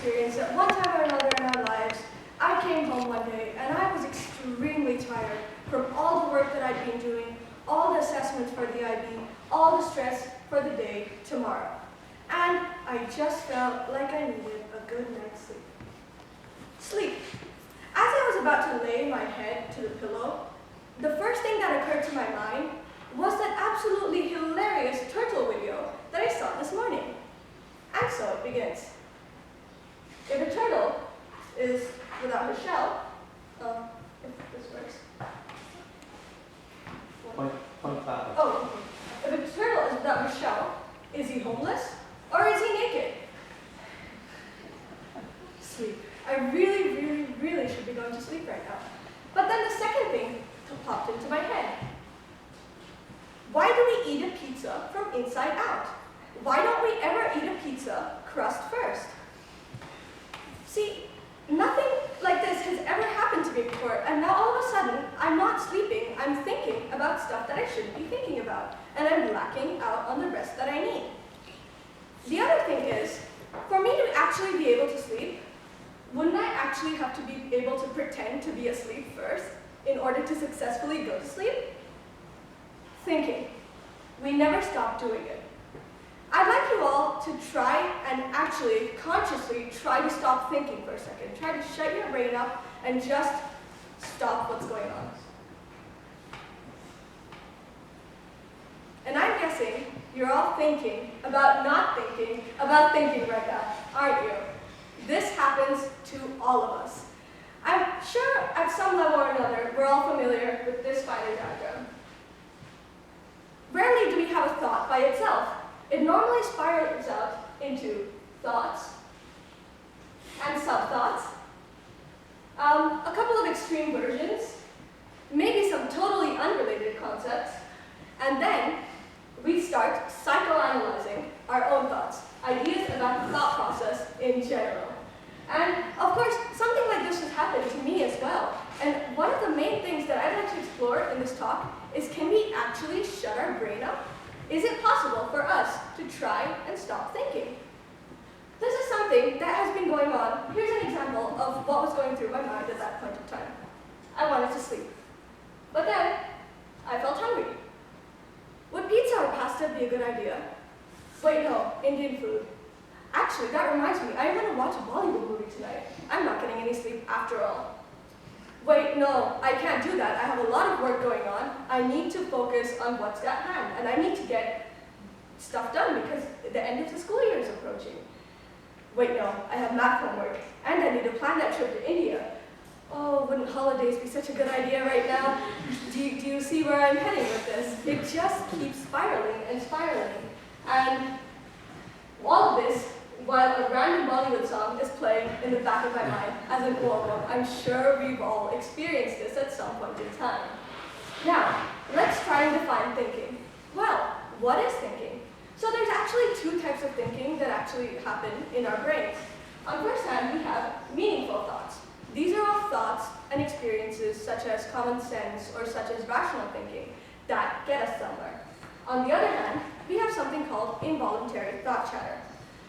experience that one time or another in our lives, I came home one day and I was extremely tired from all the work that I'd been doing, all the assessments for the IB, all the stress for the day tomorrow. And I just felt like I needed a good night's sleep. Sleep. As I was about to lay my head to the pillow, the first thing that occurred to my mind was that absolutely hilarious turtle video that I saw this morning. And so it begins. If a turtle is without her shell, if this works. Point five. Oh, if a turtle is without her shell, is he homeless or is he naked? Sleep. I really, really, really should be going to sleep right now. But then the second thing popped into my head. Why do we eat a pizza from inside out? Why don't we ever eat a pizza crust first? See, nothing like this has ever happened to me before, and now all of a sudden, I'm not sleeping, I'm thinking about stuff that I shouldn't be thinking about, and I'm blacking out on the rest that I need. The other thing is, for me to actually be able to sleep, wouldn't I actually have to be able to pretend to be asleep first in order to successfully go to sleep? Thinking. We never stop doing it. I'd like you all to try and actually consciously try to stop thinking for a second. Try to shut your brain up and just stop what's going on. And I'm guessing you're all thinking about not thinking about thinking right now, aren't you? This happens to all of us. I'm sure at some level or another, we're all familiar with this spider diagram. Rarely do we have a thought by itself. It normally spirals out into thoughts and sub-thoughts, a couple of extreme versions, maybe some totally unrelated concepts, and then we start psychoanalyzing our own thoughts, ideas about the thought process in general. And of course, something like this has happened to me as well. And one of the main things that I'd like to explore in this talk is, can we actually shut our brain up? Is it possible for us to try and stop thinking? This is something that has been going on. Here's an example of what was going through my mind at that point in time. I wanted to sleep. But then, I felt hungry. Would pizza or pasta be a good idea? Wait, no, Indian food. Actually, that reminds me, I'm going to watch a Bollywood movie tonight. I'm not getting any sleep after all. Wait, no, I can't do that. I have a lot of work going on. I need to focus on what's at hand, and I need to get stuff done because the end of the school year is approaching. Wait, no, I have math homework, and I need to plan that trip to India. Oh, wouldn't holidays be such a good idea right now? Do you see where I'm heading with this? It just keeps spiraling and spiraling. And all of this, while a random Bollywood song is playing in the back of my mind as an oral, I'm sure we've all experienced this at some point in time. Now, let's try and define thinking. Well, what is thinking? So there's actually two types of thinking that actually happen in our brains. On first hand, we have meaningful thoughts. These are all thoughts and experiences such as common sense or such as rational thinking that get us somewhere. On the other hand, we have something called involuntary thought chatter.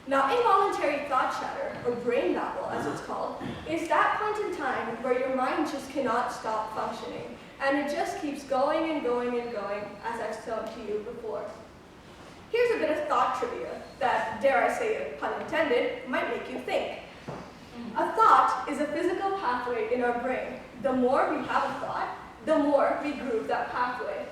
Now, involuntary thought chatter, or brain babble as it's called, is that point in time where your mind just cannot stop functioning, and it just keeps going and going and going, as I've shown to you before. Here's a bit of thought trivia that, dare I say it, pun intended, might make you think. A thought is a physical pathway in our brain. The more we have a thought, the more we groove that pathway.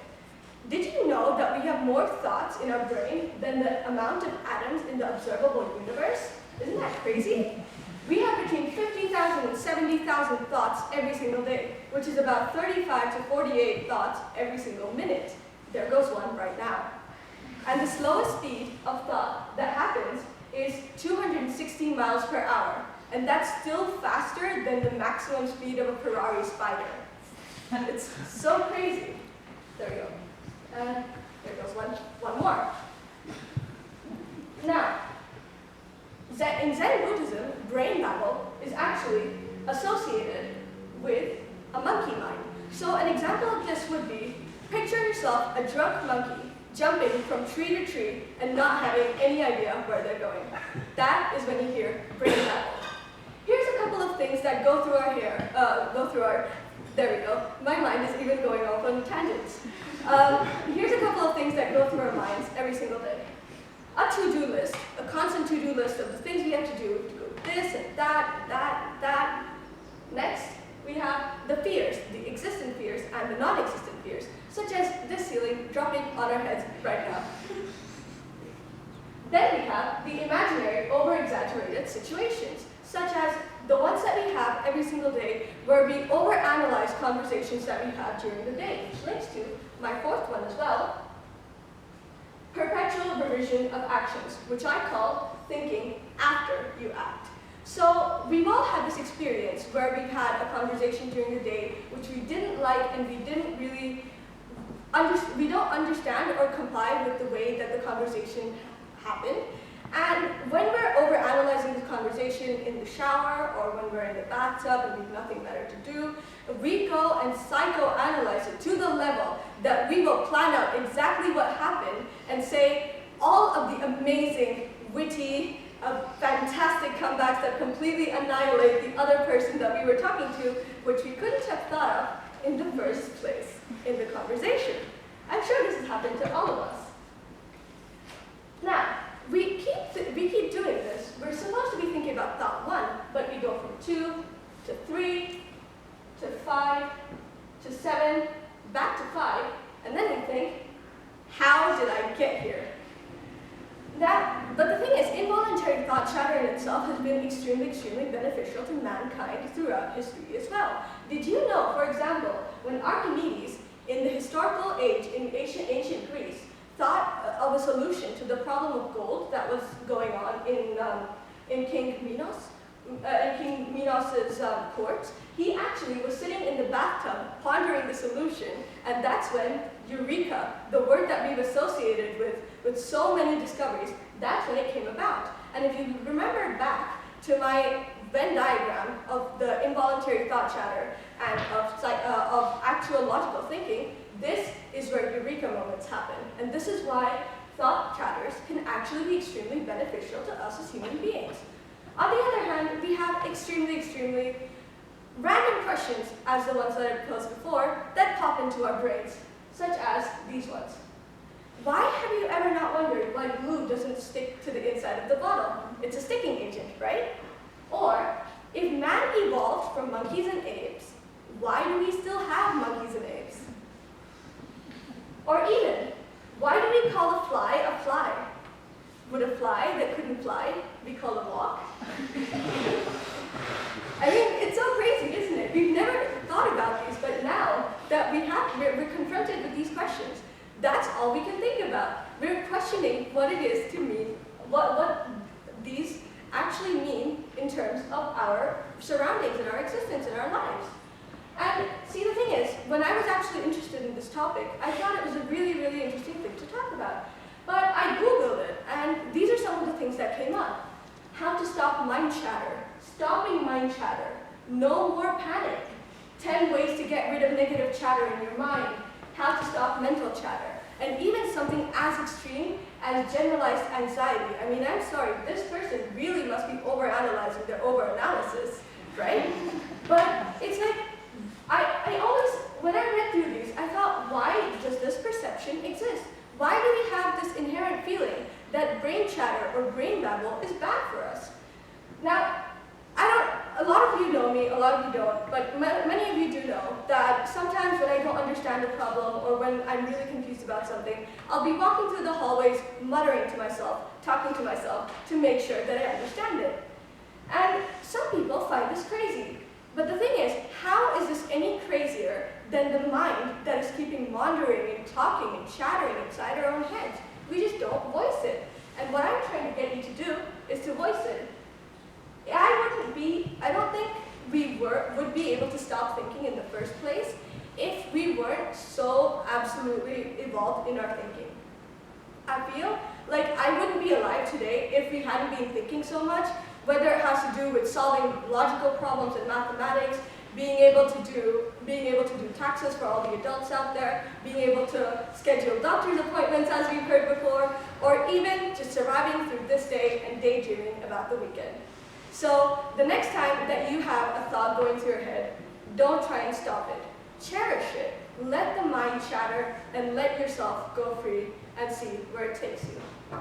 Did you know that we have more thoughts in our brain than the amount of atoms in the observable universe? Isn't that crazy? We have between 50,000 and 70,000 thoughts every single day, which is about 35 to 48 thoughts every single minute. There goes one right now. And the slowest speed of thought that happens is 260 miles per hour. And that's still faster than the maximum speed of a Ferrari Spider. It's so crazy. There we go. And there goes one more. Now, in Zen Buddhism, brain babble is actually associated with a monkey mind. So an example of this would be, picture yourself a drunk monkey jumping from tree to tree and not having any idea where they're going. That is when you hear brain babble. things that go through our there we go. My mind is even going off on tangents. Here's a couple of things that go through our minds every single day. A to-do list, a constant to-do list of the things we have to do this and that. Next, we have the fears, the existent fears and the non-existent fears, such as this ceiling dropping on our heads right now. Then we have the imaginary, over-exaggerated situations, such as the ones that we have every single day where we overanalyze conversations that we have during the day, which links to my fourth one as well, perpetual revision of actions, which I call thinking after you act. So we've all had this experience where we've had a conversation during the day which we didn't like and we didn't really we don't understand or comply with the way that the conversation happened. And when we're overanalyzing this conversation in the shower or when we're in the bathtub and we have nothing better to do, we go and psychoanalyze it to the level that we will plan out exactly what happened and say all of the amazing, witty, fantastic comebacks that completely annihilate the other person that we were talking to, which we couldn't have thought of in the first place in the conversation. I'm sure this has happened to all of us. Now, we keep doing this. We're supposed to be thinking about thought 1, but we go from 2 to 3 to 5 to 7, back to 5, and then we think, how did I get here? But the thing is, involuntary thought chatter in itself has been extremely beneficial to mankind throughout history as well. Did you know, for example, when Archimedes, in the historical age in ancient Greece, thought of a solution to the problem of gold that was going on in King Minos's court, he actually was sitting in the bathtub pondering the solution, and that's when Eureka, the word that we've associated with so many discoveries, that's when it came about. And if you remember back to my Venn diagram of the involuntary thought chatter and of actual logical thinking, this is where Eureka moments happen. And this is why thought chatters can actually be extremely beneficial to us as human beings. On the other hand, we have extremely random questions, as the ones that I posed before, that pop into our brains, such as these ones. Why have you ever not wondered why glue doesn't stick to the inside of the bottle? It's a sticking agent, right? Or, if man evolved from monkeys and apes, why do we still have monkeys and apes? Or even, why do we call a fly a fly? Would a fly that couldn't fly be called a walk? I mean, it's so crazy, isn't it? We've never thought about these, but now that we're confronted with these questions, that's all we can think about. We're questioning what it is to mean, what these actually mean in terms of our surroundings and our existence and our lives. And see, the thing is, when I was actually interested in this topic, I thought it was a really interesting thing to talk about. But I Googled it, and these are some of the things that came up. How to stop mind chatter, stopping mind chatter, no more panic, 10 ways to get rid of negative chatter in your mind, how to stop mental chatter, and even something as extreme as generalized anxiety. I mean, I'm sorry, this person really must be overanalyzing their overanalysis, right? But it's like, I always, when I read through these, I thought, why does this perception exist? Why do we have this inherent feeling that brain chatter or brain babble is bad for us? Now, a lot of you know me, a lot of you don't, but many of you do know that sometimes when I don't understand a problem or when I'm really confused about something, I'll be walking through the hallways muttering to myself, talking to myself to make sure that I understand it. And some people find this crazy. But the thing is, how is this any crazier than the mind that is keeping wandering and talking and chattering inside our own heads? We just don't voice it. And what I'm trying to get you to do is to voice it. I don't think we would be able to stop thinking in the first place if we weren't so absolutely evolved in our thinking. I feel like I wouldn't be alive today if we hadn't been thinking so much, whether it has to do with solving logical problems in mathematics, being able to do taxes for all the adults out there, being able to schedule doctor's appointments as we've heard before, or even just surviving through this day and daydreaming about the weekend. So the next time that you have don't try and stop it. Cherish it. Let the mind chatter and let yourself go free and see where it takes you.